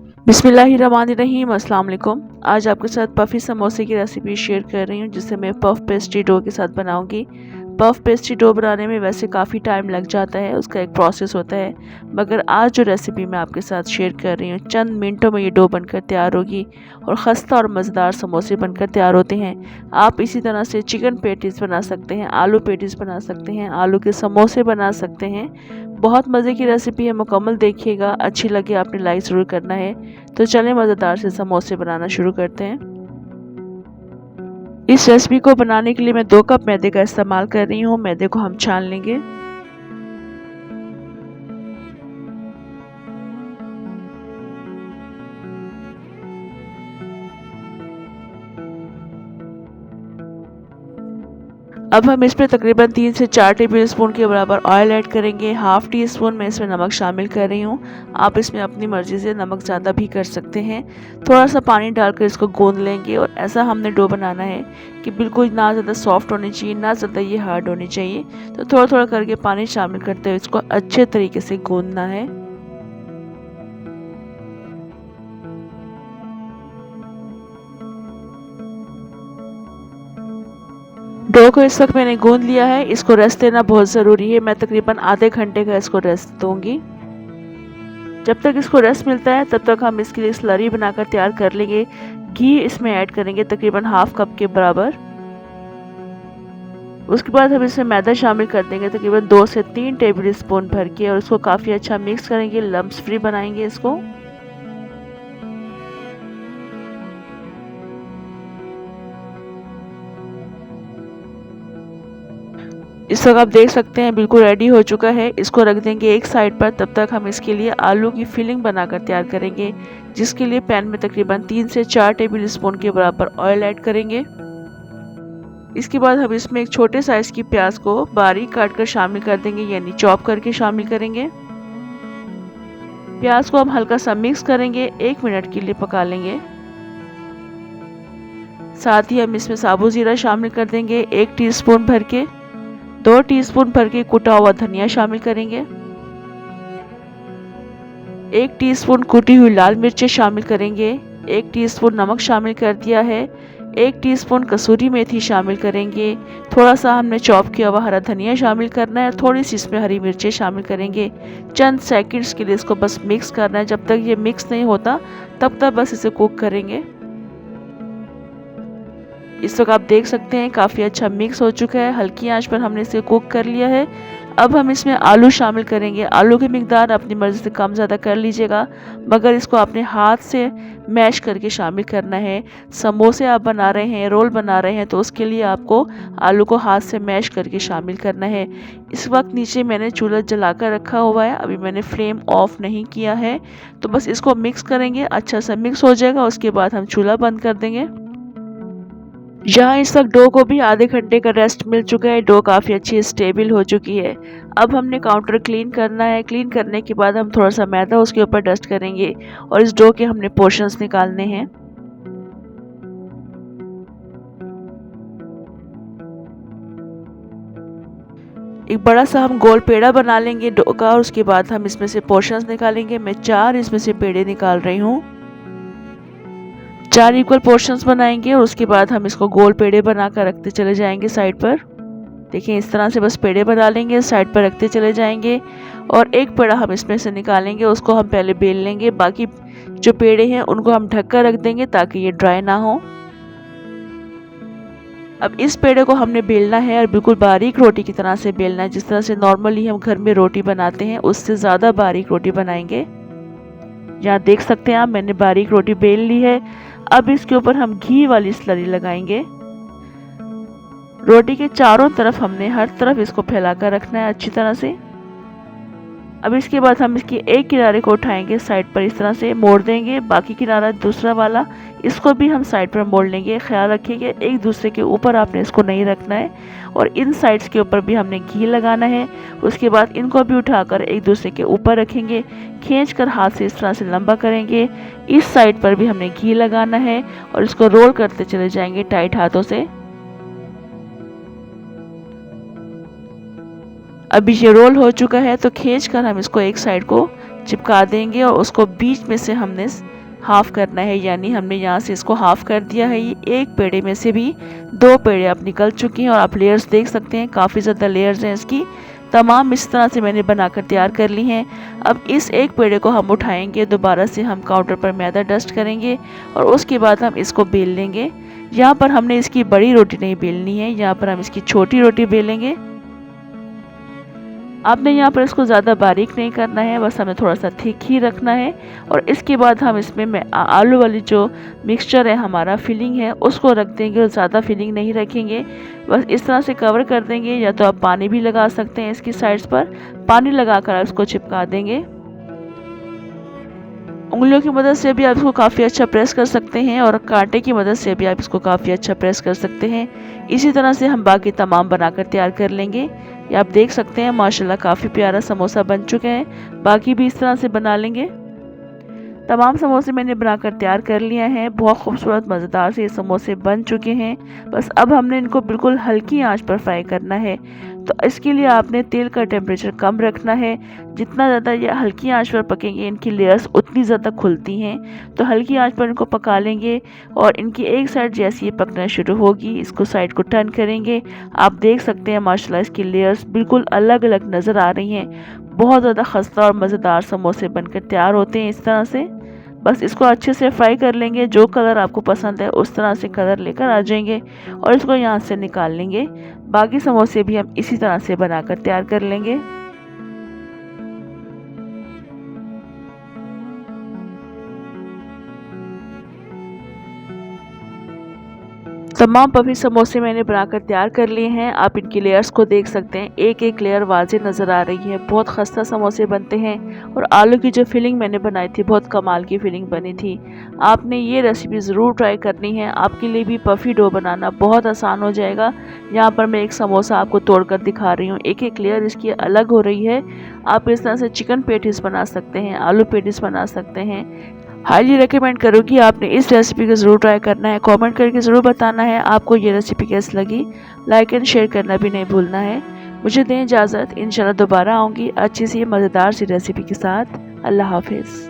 बिस्मिल्लाहिर्रहमानिर्रहीम, अस्सलाम वालेकुम। आज आपके साथ पफ़ी समोसे की रेसिपी शेयर कर रही हूँ, जिसे मैं पफ़ पेस्ट्री डो के साथ बनाऊँगी। पफ़ पेस्ट्री डो बनाने में वैसे काफ़ी टाइम लग जाता है, उसका एक प्रोसेस होता है, मगर आज जो रेसिपी मैं आपके साथ शेयर कर रही हूँ, चंद मिनटों में ये डो बनकर तैयार होगी और ख़स्ता और मज़ेदार समोसे बनकर तैयार होते हैं। आप इसी तरह से चिकन पैटीज़ बना सकते हैं, आलू पैटीज़ बना सकते हैं, आलू के समोसे बना सकते हैं। बहुत मज़े की रेसिपी है, मुकम्मल देखिएगा। अच्छी लगे आपने लाइक ज़रूर करना है। तो चलें मज़ेदार से समोसे बनाना शुरू करते हैं। इस रेसिपी को बनाने के लिए मैं 2 कप मैदे का इस्तेमाल कर रही हूँ। मैदे को हम छान लेंगे। अब हम इसमें तकरीबन 3 से 4 टेबल स्पून के बराबर ऑयल ऐड करेंगे। हाफ़ टी स्पून मैं इसमें नमक शामिल कर रही हूँ। आप इसमें अपनी मर्ज़ी से नमक ज़्यादा भी कर सकते हैं। थोड़ा सा पानी डालकर इसको गूंद लेंगे और ऐसा हमने डो बनाना है कि बिल्कुल ना ज़्यादा सॉफ्ट होनी चाहिए, ना ज़्यादा ये हार्ड होनी चाहिए। तो थोड़ा-थोड़ा करके पानी शामिल करते हुए इसको अच्छे तरीके से गूंदना है। डो को इस वक्त मैंने गूंद लिया है। इसको रेस्ट देना बहुत ज़रूरी है। मैं तकरीबन आधे घंटे का इसको रेस्ट दूंगी। जब तक इसको रेस्ट मिलता है तब तक हम इसके लिए स्लरी बनाकर तैयार कर लेंगे। घी इसमें ऐड करेंगे तकरीबन हाफ कप के बराबर। उसके बाद हम इसमें मैदा शामिल कर देंगे तकरीबन 2 से 3 टेबल स्पून भर के और इसको काफ़ी अच्छा मिक्स करेंगे, लम्प्स फ्री बनाएंगे इसको। इस वक्त आप देख सकते हैं बिल्कुल रेडी हो चुका है। इसको रख देंगे एक साइड पर। तब तक हम इसके लिए आलू की फिलिंग बनाकर तैयार करेंगे, जिसके लिए पैन में तकरीबन 3 से 4 टेबल स्पून के बराबर ऑयल ऐड करेंगे। इसके बाद हम इसमें एक छोटे साइज की प्याज को बारीक काट कर शामिल कर देंगे, यानी चॉप करके शामिल करेंगे। प्याज को हम हल्का सा मिक्स करेंगे, 1 मिनट के लिए पका लेंगे। साथ ही हम इसमें साबुत जीरा शामिल कर देंगे 1 टीस्पून भर के। 2 टीस्पून भर के कुटा हुआ धनिया शामिल करेंगे। 1 टीस्पून कुटी हुई लाल मिर्चें शामिल करेंगे। 1 टीस्पून नमक शामिल कर दिया है। 1 टीस्पून कसूरी मेथी शामिल करेंगे। थोड़ा सा हमने चॉप किया हुआ हरा धनिया शामिल करना है। थोड़ी सी इसमें हरी मिर्चें शामिल करेंगे। चंद सेकंड्स के लिए इसको बस मिक्स करना है। जब तक ये मिक्स नहीं होता तब तक बस इसे कुक करेंगे। इस वक्त आप देख सकते हैं काफ़ी अच्छा मिक्स हो चुका है। हल्की आंच पर हमने इसे कुक कर लिया है। अब हम इसमें आलू शामिल करेंगे। आलू की मिकदार अपनी मर्ज़ी से कम ज़्यादा कर लीजिएगा, मगर इसको अपने हाथ से मैश करके शामिल करना है। समोसे आप बना रहे हैं, रोल बना रहे हैं, तो उसके लिए आपको आलू को हाथ से मैश करके शामिल करना है। इस वक्त नीचे मैंने चूल्हा जलाकर रखा हुआ है, अभी मैंने फ्लेम ऑफ नहीं किया है। तो बस इसको मिक्स करेंगे, अच्छा सा मिक्स हो जाएगा, उसके बाद हम चूल्हा बंद कर देंगे। यहाँ इस वक्त डो को भी आधे घंटे का रेस्ट मिल चुका है। डो काफ़ी अच्छी स्टेबल हो चुकी है। अब हमने काउंटर क्लीन करना है। क्लीन करने के बाद हम थोड़ा सा मैदा उसके ऊपर डस्ट करेंगे और इस डो के हमने पोर्शंस निकालने हैं। एक बड़ा सा हम गोल पेड़ा बना लेंगे डो का और उसके बाद हम इसमें से पोर्शंस निकालेंगे। मैं 4 इसमें से पेड़े निकाल रही हूँ। 4 इक्वल पोर्शंस बनाएंगे और उसके बाद हम इसको गोल पेड़े बनाकर रखते चले जाएंगे साइड पर। देखिए इस तरह से बस पेड़े बना लेंगे, साइड पर रखते चले जाएंगे और एक पेड़ा हम इसमें से निकालेंगे, उसको हम पहले बेल लेंगे। बाकी जो पेड़े हैं उनको हम ढक कर रख देंगे ताकि ये ड्राई ना हो। अब इस पेड़े को हमने बेलना है और बिल्कुल बारीक रोटी की तरह से बेलना है, जिस तरह से नॉर्मली हम घर में रोटी बनाते हैं उससे ज़्यादा बारीक रोटी बनाएंगे। यहाँ देख सकते हैं आप, मैंने बारीक रोटी बेल ली है। अब इसके ऊपर हम घी वाली स्लरी लगाएंगे। रोटी के चारों तरफ हमने हर तरफ इसको फैलाकर रखना है अच्छी तरह से। अब इसके बाद हम इसके एक किनारे को उठाएंगे, साइड पर इस तरह से मोड़ देंगे। बाकी किनारा दूसरा वाला इसको भी हम साइड पर मोड़ लेंगे। ख्याल रखिए एक दूसरे के ऊपर आपने इसको नहीं रखना है और इन साइड्स के ऊपर भी हमने घी लगाना है। उसके बाद इनको भी उठाकर एक दूसरे के ऊपर रखेंगे, खींचकर हाथ से इस तरह से लंबा करेंगे। इस साइड पर भी हमने घी लगाना है और इसको रोल करते चले जाएंगे टाइट हाथों से। अभी ये रोल हो चुका है तो खींच कर हम इसको एक साइड को चिपका देंगे और उसको बीच में से हमने हाफ करना है, यानी हमने यहाँ से इसको हाफ कर दिया है। ये एक पेड़े में से भी 2 पेड़े अब निकल चुकी हैं और आप लेयर्स देख सकते हैं, काफ़ी ज़्यादा लेयर्स हैं इसकी। तमाम इस तरह से मैंने बनाकर तैयार कर ली हैं। अब इस एक पेड़े को हम उठाएंगे, दोबारा से हम काउंटर पर मैदा डस्ट करेंगे और उसके बाद हम इसको बेल लेंगे। यहाँ पर हमने इसकी बड़ी रोटी नहीं बेलनी है, यहाँ पर हम इसकी छोटी रोटी बेलेंगे। आपने यहाँ पर इसको ज़्यादा बारीक नहीं करना है, बस हमें थोड़ा सा थिक ही रखना है। और इसके बाद हम इसमें आलू वाली जो मिक्सचर है हमारा, फिलिंग है, उसको रख देंगे और ज़्यादा फिलिंग नहीं रखेंगे। बस इस तरह से कवर कर देंगे, या तो आप पानी भी लगा सकते हैं इसकी साइड्स पर। पानी लगाकर इसको चिपका देंगे। उंगलियों की मदद से भी आप इसको काफ़ी अच्छा प्रेस कर सकते हैं और कांटे की मदद से भी आप इसको काफ़ी अच्छा प्रेस कर सकते हैं। इसी तरह से हम बाकी तमाम बनाकर तैयार कर लेंगे। ये आप देख सकते हैं माशाल्लाह काफ़ी प्यारा समोसा बन चुके हैं। बाकी भी इस तरह से बना लेंगे। तमाम समोसे मैंने बनाकर तैयार कर लिया है। बहुत खूबसूरत मज़ेदार से ये समोसे बन चुके हैं। बस अब हमने इनको बिल्कुल हल्की आंच पर फ्राई करना है। तो इसके लिए आपने तेल का टेम्परेचर कम रखना है। जितना ज़्यादा ये हल्की आंच पर पकेंगे, इनकी लेयर्स उतनी ज़्यादा खुलती हैं। तो हल्की आंच पर इनको पका लेंगे और इनकी एक साइड जैसे ये पकना शुरू होगी, इसको साइड को टर्न करेंगे। आप देख सकते हैं माशाल्लाह इसकी लेयर्स बिल्कुल अलग अलग नज़र आ रही हैं। बहुत ज़्यादा खस्ता और मज़ेदार समोसे बनकर तैयार होते हैं इस तरह से। बस इसको अच्छे से फ्राई कर लेंगे। जो कलर आपको पसंद है उस तरह से कलर लेकर आ जाएंगे और इसको यहाँ से निकाल लेंगे। बाकी समोसे भी हम इसी तरह से बनाकर तैयार कर लेंगे। तमाम पफी समोसे मैंने बनाकर तैयार कर लिए हैं। आप इनकी लेयर्स को देख सकते हैं, एक एक लेयर वाज़ेह नज़र आ रही है। बहुत खस्ता समोसे बनते हैं और आलू की जो फिलिंग मैंने बनाई थी बहुत कमाल की फिलिंग बनी थी। आपने ये रेसिपी ज़रूर ट्राई करनी है। आपके लिए भी पफी डो बनाना बहुत आसान हो जाएगा। यहाँ पर मैं एक समोसा आपको तोड़कर दिखा रही हूँ, एक एक लेयर इसकी अलग हो रही है। आप इस तरह से चिकन पेटीज बना सकते हैं, आलू पेटीज बना सकते हैं। हाईली रिकमेंड करूँगी आपने इस रेसिपी को ज़रूर ट्राई करना है। कमेंट करके ज़रूर बताना है आपको ये रेसिपी कैसी लगी। लाइक एंड शेयर करना भी नहीं भूलना है। मुझे दें इजाज़त, इंशाल्लाह दोबारा आऊँगी अच्छी सी मज़ेदार सी रेसिपी के साथ। अल्लाह हाफिज़।